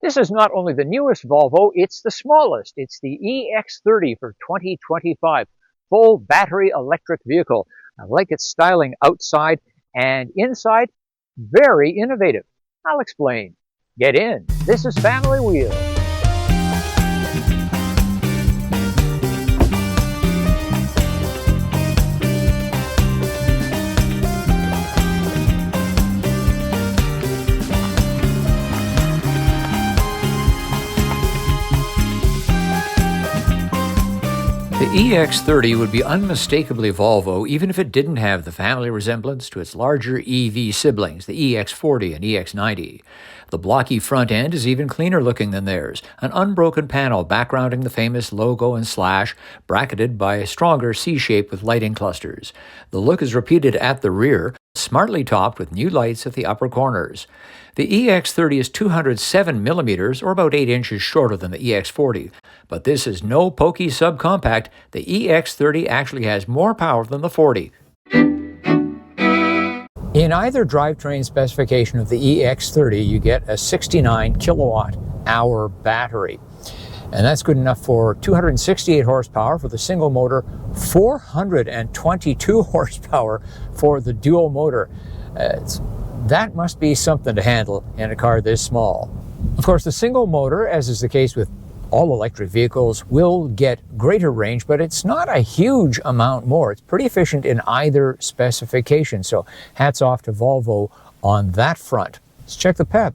This is not only the newest Volvo, it's the smallest. It's the EX30 for 2025. Full battery electric vehicle. I like its styling outside and inside. Very innovative. I'll explain. Get in. This is Family Wheel. The EX30 would be unmistakably Volvo even if it didn't have the family resemblance to its larger EV siblings, the EX40 and EX90. The blocky front end is even cleaner looking than theirs, an unbroken panel backgrounding the famous logo and slash, bracketed by a stronger C-shape with lighting clusters. The look is repeated at the rear, smartly topped with new lights at the upper corners. The EX30 is 207 millimeters, or about 8 inches shorter than the EX40. But this is no pokey subcompact. The EX30 actually has more power than the 40. In either drivetrain specification of the EX30, you get a 69 kilowatt hour battery. And that's good enough for 268 horsepower for the single motor, 422 horsepower for the dual motor. That must be something to handle in a car this small. Of course, the single motor, as is the case with all electric vehicles, will get greater range, but it's not a huge amount more. It's pretty efficient in either specification, so hats off to Volvo on that front. Let's check the pep.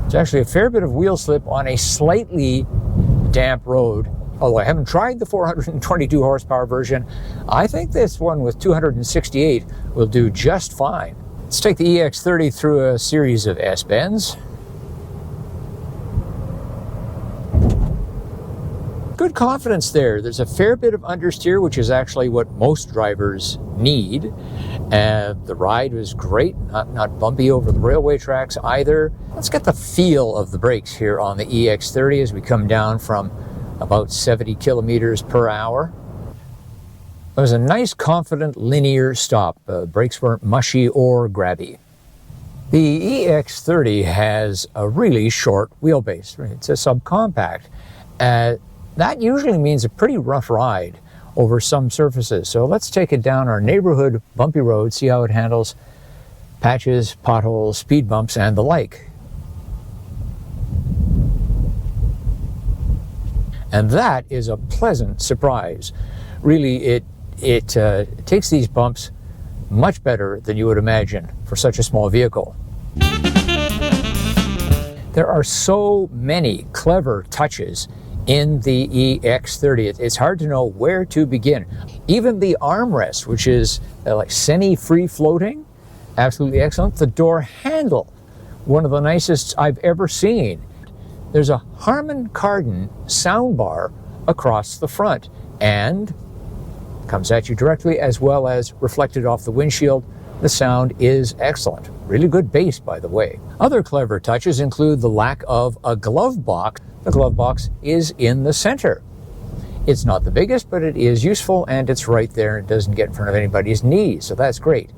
There's actually a fair bit of wheel slip on a slightly damp road. Although I haven't tried the 422 horsepower version, I think this one with 268 will do just fine. Let's take the EX30 through a series of S-bends. Good confidence there. There's a fair bit of understeer, which is actually what most drivers need. The ride was great, not bumpy over the railway tracks either. Let's get the feel of the brakes here on the EX30 as we come down from about 70 kilometers per hour. It was a nice, confident, linear stop. Brakes weren't mushy or grabby. The EX30 has a really short wheelbase. It's a subcompact. That usually means a pretty rough ride over some surfaces. So let's take it down our neighborhood bumpy road, see how it handles patches, potholes, speed bumps, and the like. And that is a pleasant surprise. Really, it takes these bumps much better than you would imagine for such a small vehicle. There are so many clever touches in the EX30. It's hard to know where to begin. Even the armrest, which is like semi-free floating, absolutely excellent. The door handle, one of the nicest I've ever seen. There's a Harman Kardon soundbar across the front and comes at you directly as well as reflected off the windshield. The sound is excellent. Really good bass, by the way. Other clever touches include the lack of a glove box. The glove box is in the center. It's not the biggest, but it is useful and it's right there. It doesn't get in front of anybody's knees, so that's great.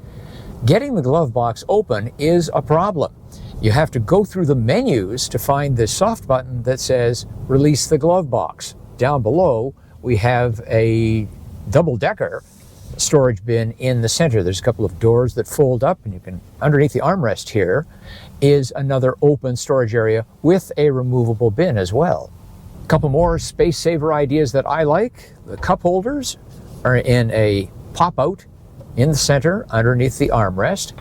Getting the glove box open is a problem. You have to go through the menus to find the soft button that says release the glove box. Down below, we have a double-decker storage bin in the center. There's a couple of doors that fold up, and you can, underneath the armrest here, is another open storage area with a removable bin as well. A couple more space saver ideas that I like. The cup holders are in a pop-out in the center underneath the armrest,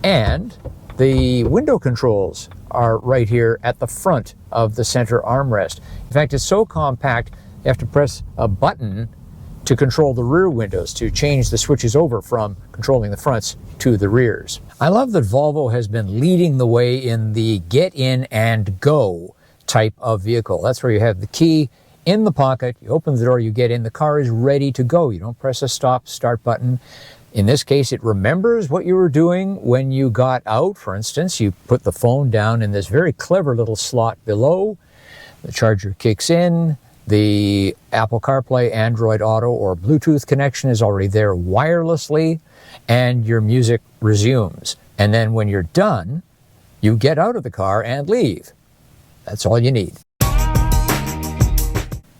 and the window controls are right here at the front of the center armrest. In fact, it's so compact, you have to press a button to control the rear windows, to change the switches over from controlling the fronts to the rears. I love that Volvo has been leading the way in the get in and go type of vehicle. That's where you have the key in the pocket, you open the door, you get in, the car is ready to go. You don't press a start button. In this case, it remembers what you were doing when you got out. For instance, you put the phone down in this very clever little slot below. The charger kicks in. The Apple CarPlay, Android Auto, or Bluetooth connection is already there wirelessly, and your music resumes. And then when you're done, You get out of the car and leave. That's all you need.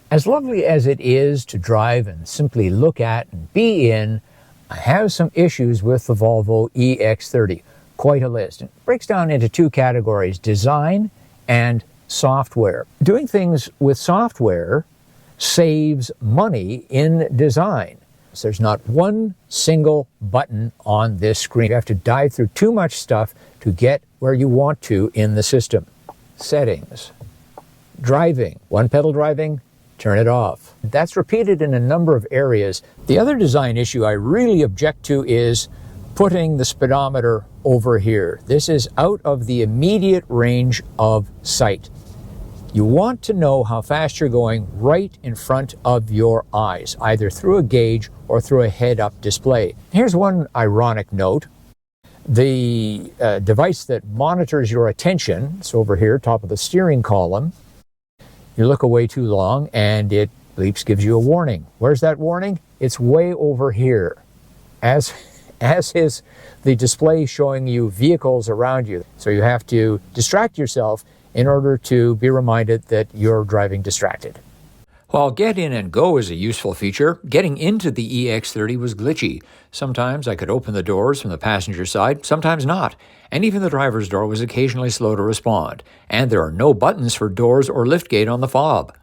As lovely as it is to drive and simply look at and be in, I have some issues with the Volvo EX30. Quite a list. It breaks down into two categories: design and software. Doing things with software saves money in design. So there's not one single button on this screen. You have to dive through too much stuff to get where you want to in the system. Settings. Driving. One pedal driving, turn it off. That's repeated in a number of areas. The other design issue I really object to is putting the speedometer over here. This is out of the immediate range of sight. You want to know how fast you're going right in front of your eyes, either through a gauge or through a head-up display. Here's one ironic note. The device that monitors your attention, it's over here, top of the steering column. You look away too long and it bleeps, gives you a warning. Where's that warning? It's way over here, as is the display showing you vehicles around you. So you have to distract yourself in order to be reminded that you're driving distracted. While Get In and Go is a useful feature, getting into the EX30 was glitchy. Sometimes I could open the doors from the passenger side, sometimes not. And even the driver's door was occasionally slow to respond. And there are no buttons for doors or liftgate on the fob.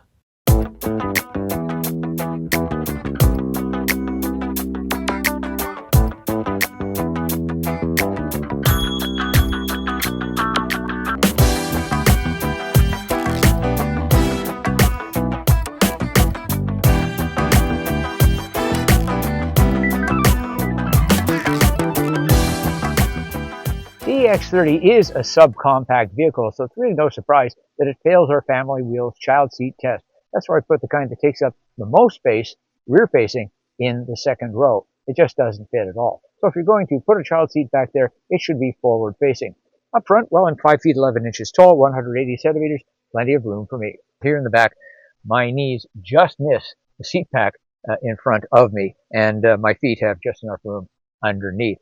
The EX30 is a subcompact vehicle, so it's really no surprise that it fails our family wheels child seat test. That's where I put the kind that takes up the most space, rear-facing, in the second row. It just doesn't fit at all. So if you're going to put a child seat back there, it should be forward-facing. Up front, well, I'm 5 feet 11 inches tall, 180 centimeters, plenty of room for me. Here in the back, my knees just miss the seat pack in front of me, and my feet have just enough room underneath.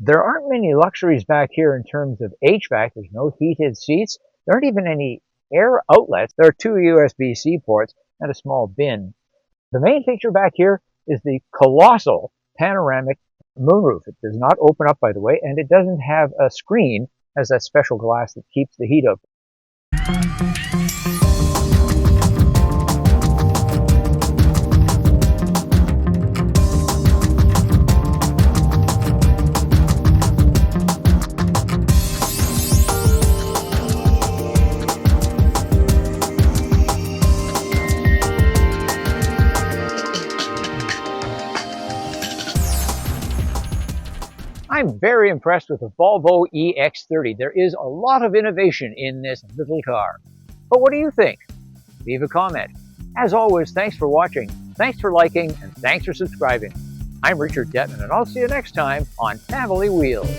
There aren't many luxuries back here in terms of HVAC. There's no heated seats. There aren't even any air outlets. There are 2 USB-C ports and a small bin. The main feature back here is the colossal panoramic moonroof. It does not open up, by the way, and it doesn't have a screen. It has that special glass that keeps the heat up. I'm very impressed with the Volvo EX30. There is a lot of innovation in this little car. But what do you think? Leave a comment. As always, thanks for watching, thanks for liking, and thanks for subscribing. I'm Richard Detman, and I'll see you next time on Family Wheels.